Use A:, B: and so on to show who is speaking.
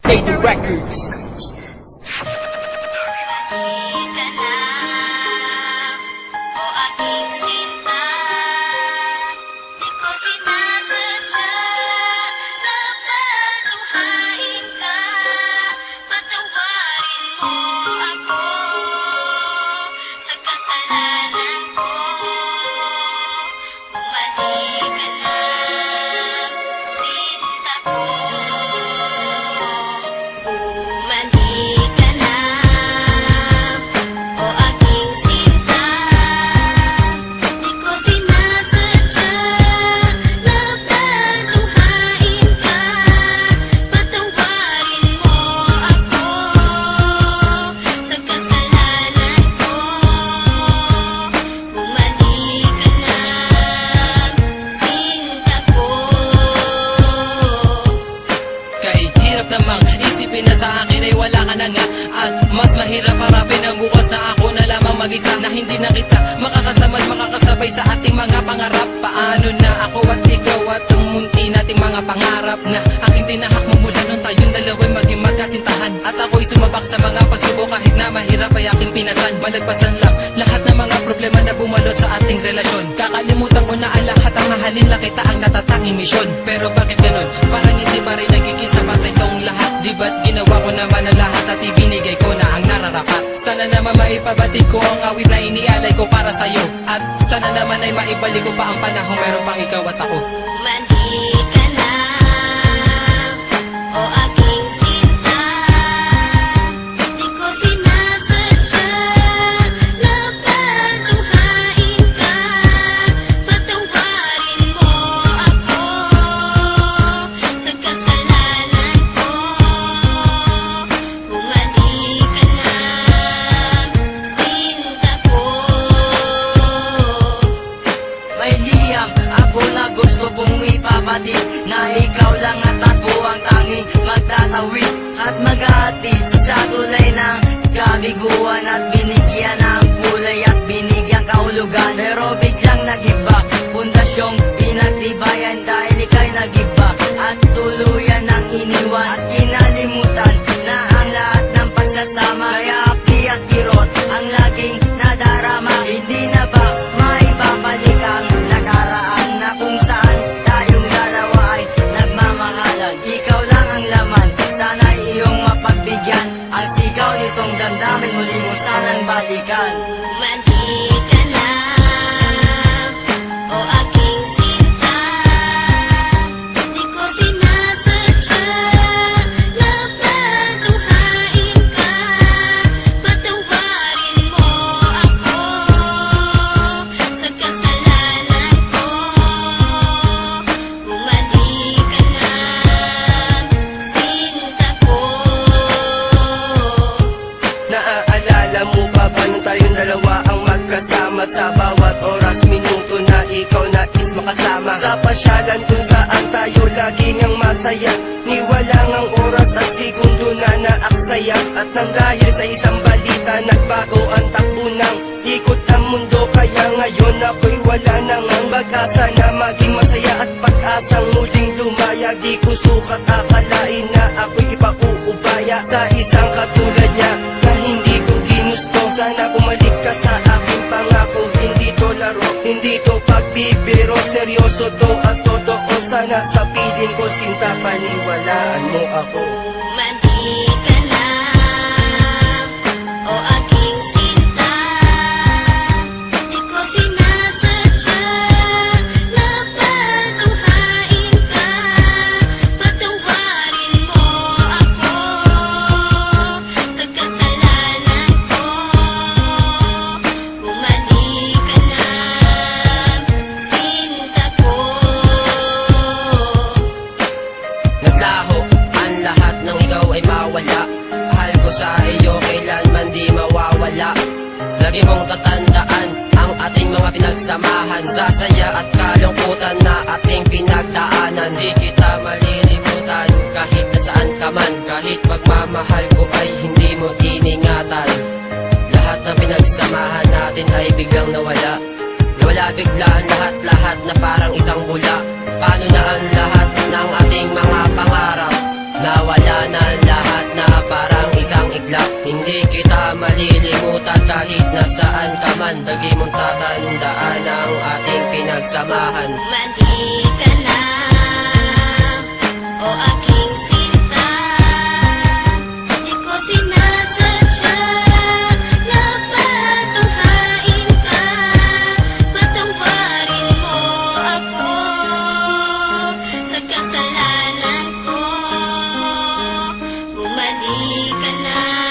A: Lady Records.
B: Halika na, o aking sinta. Di ko sinasadya na patuhain ka. Patawarin mo ako sa kasalanan ko. Bumalik ka na, sinta ko. Bumalik ka na, o aking sinta. Di ko sinasadya na patuhain ka. Patawarin mo ako sa kasalanan ko. Bumalik ka na, sinta ko.
C: Kahit hirap namang isipin na sa akin ay wala ka na nga. At mas mahirap harapin ang bukas na ako na lamang mag-isa, na hindi na kita makakasama at makakasabay sa ating mga pangarap. Paano na ako at ikaw at ang munti nating mga pangarap na aking tinahak magmula nung tayong dalawa'y maging magkasintahan. At ako'y sumabak sa mga pagsubok kahit na mahirap ay aking pinasan. Malagpasan lang lahat ng mga problema na bumalot sa ating relasyon. Kakalimutan ko na ang lahat, ang mahalin lang kita ang natatanging misyon. Pero bakit ganon? Parang hindi pa rin nagiging sapat itong lahat. Di ba't ginawa ko naman ang lahat at ibinigay ko na ang nararapat? Sana naman maipabatid ko ang awit na inialay ko para sa'yo. At sana naman ay maibalik ko pa ang panahon meron pang ikaw at ako.
B: Bumalik ka na, o aking sinta. Di ko sinasadya na patuhain ka. Patawarin mo ako sa kasalanan ko. Bumalik ka na, sinta ko.
D: May liyam ako na gusto kong ipabatid, na ikaw lang at ako ang tanging magtatawid at mag-aatid sa tulay ng kabiguan, at binigyan ng kulay at binigyan kahulugan. Pero biglang nagiba, pundasyong pinagtibayan dahil ika'y nagiba at tuluyan ng iniwan at kinalimutan na ang lahat ng pagsasama. Kaya api at kirot ang laging nadarama. Hindi na ba maibabalik ang nakaraan na kung saan tayong dalawa ay nagmamahalan? Ikaw lang ang laman, sana'y iyong mapagbigyan. Ang sigaw nitong damdamin muli mo sanang balikan.
B: Bumalik ka na, o aking sinta. Di ko sinasadya na patuhain ka. Patawarin mo ako sa kasalanan ko. Bumalik ka na, sinta ko.
C: Naaalala mo pa ba nung tayong dalawa ang magkasama? Sa bawat oras, minuto na ikaw nais makasama. Sa pasyalan kung saan tayo laging ang masaya, ni walang ang oras at segundo na naaksaya. At nang dahil sa isang balita, nagbago ang takbo ng ikot ng mundo. Kaya ngayon ako'y wala nang ang pag-asa na maging masaya at pag-asang muling lumaya. Di ko sukat akalain na ako'y ipauubaya sa isang katulad niya na hindi ko ginusto. Sana bumalik ka sa aking pangako, hindi to laro, hindi to pagbibiro, seryoso to at totoo. Sana sa piling ko, sinta, paniwalaan mo ako.
B: Bumalik ka na, o aking sinta. Di ko sinasadya na patuhain ka. Patawarin mo ako sa kasalanan ko. Bumalik ka na, sinta ko.
C: Naglaho ang lahat ng ikaw ay mawala. Mahal ko sa iyo kailanman di mawawala. Lagi mong tatandaan ang ating mga pinagsamahan, sa saya at kalungkutan na ating pinagdaanan. Di kita malilimutan kahit nasaan ka man, kahit pagmamahal ko ay hindi mo iningatan. Lahat ng pinagsamahan natin ay biglang nawala. Nawala bigla ang lahat-lahat na parang isang bula. Paano na ang lahat ng ating mga pangarap? Nawala na lahat na parang isang iglap. Hindi kita malilimutan kahit nasaan ka man. Lagi mong tatandaan ang ating pinagsamahan.
B: Mali ka na, o aking sinta. Di ko sinasadya na patunghain ka. Patawarin mo ako sa kasalanan ko. Bumalik ka na.